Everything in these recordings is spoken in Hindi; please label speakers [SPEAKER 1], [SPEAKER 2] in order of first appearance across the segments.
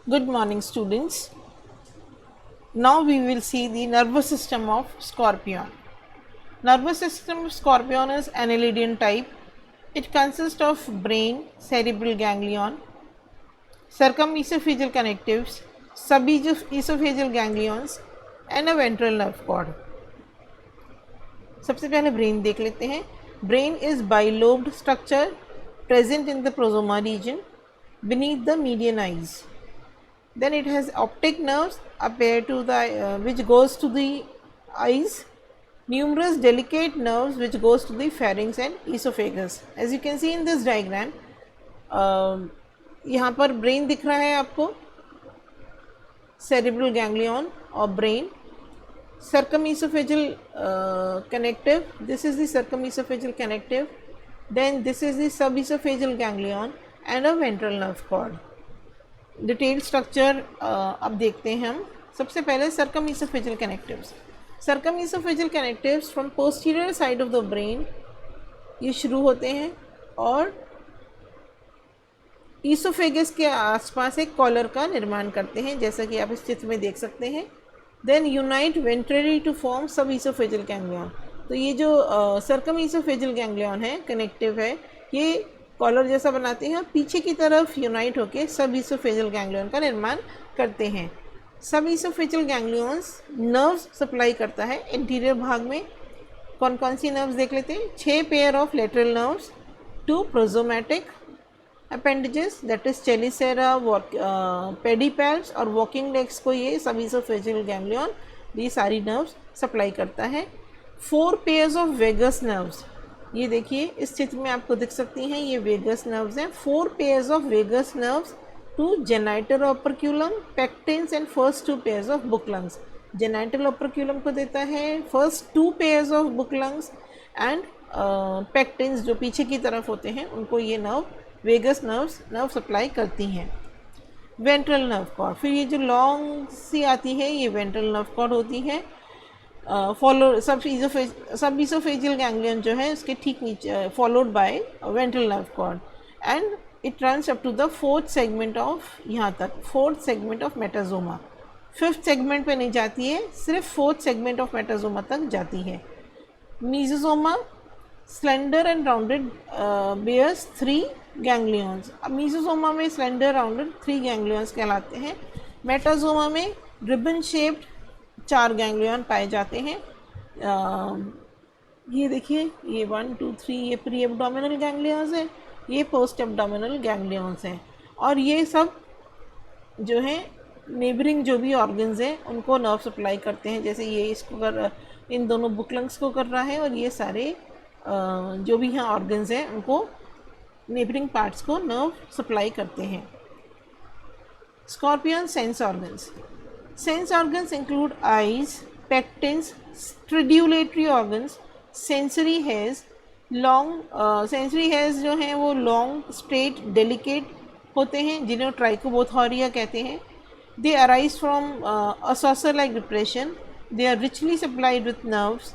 [SPEAKER 1] Good morning, students. Now we will see the nervous system of scorpion. Nervous system of scorpion is annelidian type. It consists of brain, cerebral ganglion, circumesophageal connectives, subesophageal ganglions and a ventral nerve cord. सबसे पहले ब्रेन देख लेते हैं. Brain is bilobed structure present in the prosoma region beneath the median eyes. Then it has optic nerves appear to the which goes to the eyes, numerous delicate nerves which goes to the pharynx and esophagus. As you can see in this diagram, यहाँ पर ब्रेन दिख रहा है आपको, cerebral ganglion और brain, circumesophageal connective, this is the circumesophageal connective, then this is the subesophageal ganglion and a ventral nerve cord. Detail structure अब देखते हैं हम. सबसे पहले circumoesophageal connectives. Circumoesophageal connectives from posterior side of the brain ये शुरू होते हैं और ईसोफेगस के आसपास एक कॉलर का निर्माण करते हैं, जैसा कि आप इस चित्र में देख सकते हैं. Then unite ventrally to form suboesophageal ganglion. तो ये जो सर्कमईसोफेजियल गैंग्लियन है, कनेक्टिव है, ये कॉलर जैसा बनाते हैं, पीछे की तरफ यूनाइट होकर सब ईसोफेजियल गैंग्लियन का निर्माण करते हैं. सब ईसोफेजियल गैंग्लियंस नर्व्स सप्लाई करता है इंटीरियर भाग में. कौन कौन सी नर्व्स देख लेते हैं. 6 pair of lateral nerves, 2 prosomatic appendages that is chelicera, pedipalps और वॉकिंग लेग्स को ये सब ईसोफेजियल गैंग्लियन ये सारी नर्व्स सप्लाई करता है. 4 पेयर्स ऑफ वेगस नर्व्स, ये देखिए इस चित्र में आपको दिख सकती हैं, ये वेगस नर्व्स हैं. 4 pairs of vagus nerves to genital operculum, pectines and first 2 pairs of book lungs. Genital operculum को देता है first 2 pairs of book lungs and pectines जो पीछे की तरफ होते हैं उनको ये वेगस नर्व सप्लाई करती हैं. वेंट्रल नर्व कॉर्ड, फिर ये जो लॉन्ग सी आती है ये वेंट्रल नर्व कॉर्ड होती है. फॉलो सब ईसोफेजियल गैंग्लियन जो है उसके ठीक नीचे followed by ventral nerve cord and it runs up to the 4th segment of, यहाँ तक 4th segment of मेटाजोमा. 5th segment पे नहीं जाती है, सिर्फ 4th सेगमेंट ऑफ मेटाजोमा तक जाती है. Mesosoma slender and rounded bears 3 ganglions. अब मीजोजोमा में स्लेंडर राउंडेड 3 गैंग्लियंस कहलाते हैं. मेटाजोमा में रिबन शेप्ड 4 गैंग्लियन पाए जाते हैं. ये देखिए, ये 1 2 3 ये प्री एब्डोमिनल गैंग्लियंस है, ये पोस्ट एब्डोमिनल गैंग्लियंस हैं. और ये सब जो हैं नेबरिंग जो भी ऑर्गन्स हैं उनको नर्व सप्लाई करते हैं. जैसे ये इसको इन दोनों बुक लंग्स को कर रहा है और ये सारे जो भी यहाँ ऑर्गन्स हैं उनको नेबरिंग पार्ट्स को नर्व सप्लाई करते हैं. Scorpion sense organs. Sense organs include eyes, pectins, stridulatory organs, sensory hairs. Sensory hairs जो हैं वो लॉन्ग, स्ट्रेट, डेलिकेट होते हैं जिन्हें ट्राइकोबोथोरिया कहते हैं. They arise from a saucer like depression. They are richly supplied with nerves.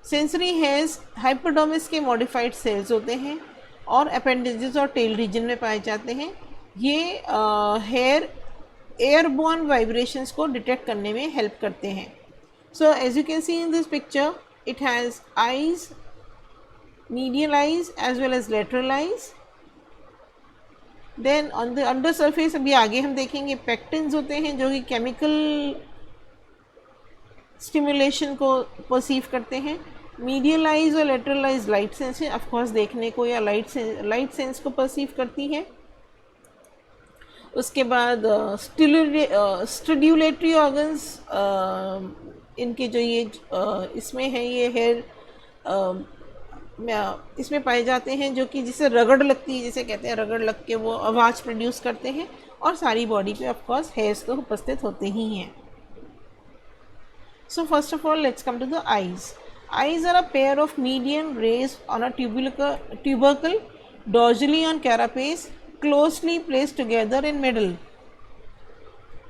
[SPEAKER 1] Sensory hairs hypodermis के मॉडिफाइड सेल्स होते हैं और अपेंडेजेस और टेल रीजन में पाए जाते हैं. ये हेयर एयरबोर्न वाइब्रेशंस को डिटेक्ट करने में हेल्प करते हैं. So as you can see in this picture, it has eyes, medial eyes as well as lateral eyes. Then on the under surface अभी आगे हम देखेंगे पेक्टिन्स होते हैं जो कि केमिकल स्टिमुलेशन को परसीव करते हैं. मीडियल आइज और लेटरल आइज लाइट सेंस है, ऑफकोर्स देखने को या लाइट सेंस को परसीव करती है. उसके बाद स्टिड्यूलेटरी ऑर्गन्स, इनके जो ये इसमें है ये हेयर इसमें पाए जाते हैं जो कि जिसे रगड़ लगती है, जिसे कहते हैं रगड़ लग के वो आवाज़ प्रोड्यूस करते हैं. और सारी बॉडी पे ऑफ कोर्स हेयर्स तो उपस्थित होते ही हैं. So first of all let's come to the eyes. Eyes are a pair of medium raised on a tubercle dorsally on carapace, closely placed together in middle.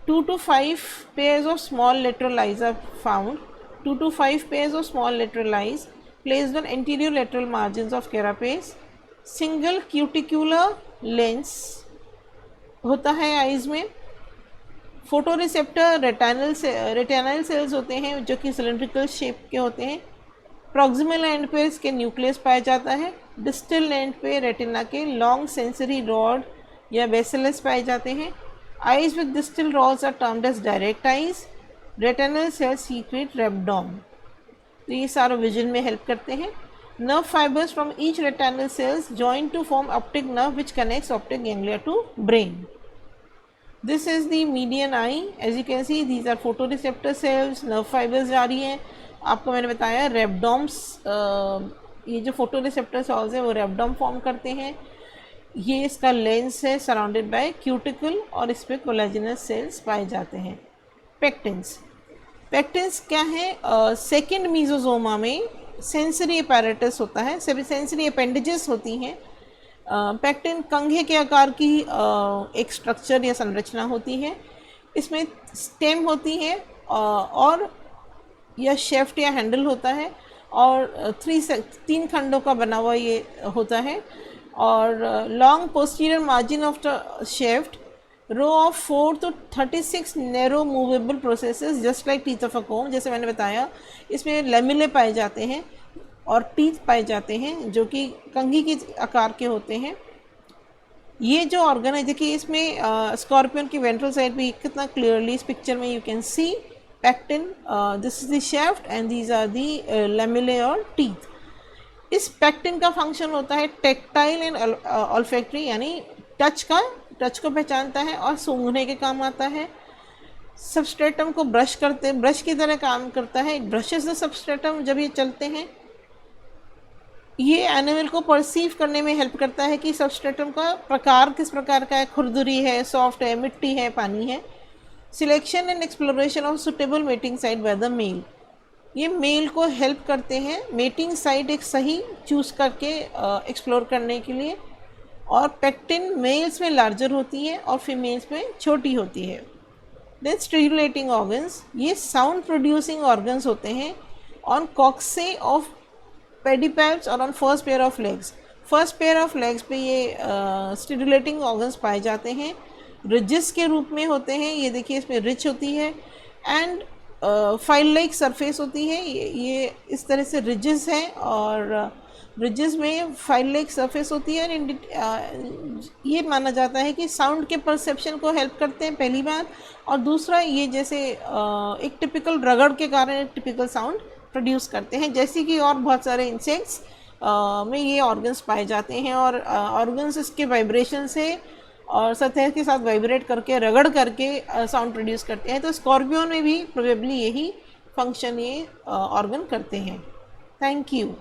[SPEAKER 1] 2 to 5 pairs of small lateral eyes are found. 2 to 5 pairs of small lateral eyes placed on anterior lateral margins of carapace. Single cuticular lens होता है आइज़ में। फोटो रिसेप्टर रेटिनल सेल्स होते हैं जो कि सिलेंड्रिकल शेप के होते हैं। प्रॉक्सिमल एंड पे इसके न्यूक्लियस पाया जाता है। डिस्टल एंड पे रेटिना के लॉन्ग सेंसरी रॉड या बेसिलस पाए जाते हैं। Eyes with distal rods are termed as direct eyes. Retinal cells secrete rhabdom. तो ये सारा विजन में हेल्प करते हैं। Nerve fibres from each retinal cells join to form optic nerve which connects optic ganglia to brain. This is the median eye. As you can see, these are photoreceptor cells. nerve fibers जा रही हैं। आपको मैंने बताया रेबडोम्स, ये जो फोटोरिसेप्टर सेल्स है वो रेबडोम फॉर्म करते हैं। ये इसका लेंस है सराउंडेड बाय क्यूटिकल और इस पर कोलेजिनस सेल्स पाए जाते हैं। पेक्टिन्स क्या है? सेकेंड मीजोजोमा में सेंसरी अपैरेटस होता है, सभी सेंसरी अपेंडेजेस होती हैं। पेक्टिन कंघे के आकार की एक स्ट्रक्चर या संरचना होती है। इसमें स्टेम होती है और या शेफ्ट या हैंडल होता है और 3 खंडों का बना हुआ ये होता है। और long posterior margin of the shaft, row of 4 to 36 narrow movable processes just like teeth of a comb. जैसे मैंने बताया, इसमें लेमिले पाए जाते हैं और टीथ पाए जाते हैं जो कि कंघी के आकार के होते हैं। ये जो ऑर्गन है, देखिए इसमें स्कॉर्पियन की वेंट्रल साइड भी कितना क्लियरली इस पिक्चर में you can see pectine. This is the shaft and these are the lamellae और टीथ। इस पेक्टिन का फंक्शन होता है टेक्टाइल एंड ऑल्फैक्टरी, यानी टच को पहचानता है और सूंघने के काम आता है। सबस्ट्रेटम को ब्रश की तरह काम करता है। ब्रशेस द सबस्ट्रेटम जब ये चलते हैं। ये एनिमल को परसीव करने में हेल्प करता है कि सबस्ट्रेटम का प्रकार किस प्रकार का है, खुरदुरी है, सॉफ्ट है, मिट्टी है, पानी है। Selection and exploration of suitable mating site by the male, ये मेल को हेल्प करते हैं मेटिंग साइट एक सही चूज़ करके एक्सप्लोर करने के लिए। और पेक्टिन मेल्स में लार्जर होती है और फीमेल्स में छोटी होती है। देन स्टिमुलेटिंग ऑर्गन्स, ये साउंड प्रोड्यूसिंग ऑर्गन्स होते हैं ऑन कॉक्से ऑफ पेडिपैल्प्स और on first pair of legs. First pair of legs पे ये स्टिमुलेटिंग ऑर्गन्स पाए जाते हैं। रिजिस के रूप में होते हैं, ये देखिए इसमें रिच होती है एंड फाइल लाइक सरफेस होती है। ये इस तरह से रिजिस है और रिजिस में फाइल लाइक सरफेस होती है। ये माना जाता है कि साउंड के परसेप्शन को हेल्प करते हैं, पहली बात। और दूसरा, ये जैसे एक टिपिकल रगड़ के कारण एक टिपिकल साउंड प्रोड्यूस करते हैं, जैसे कि और बहुत सारे इंसेक्ट्स में ये ऑर्गन्स पाए जाते हैं। और ऑर्गन्स इसके वाइब्रेशन से और सतह के साथ वाइब्रेट करके, रगड़ करके साउंड प्रोड्यूस करते हैं। तो स्कॉर्पियन में भी प्रोबेबली यही फंक्शन ये ऑर्गन करते हैं। Thank you.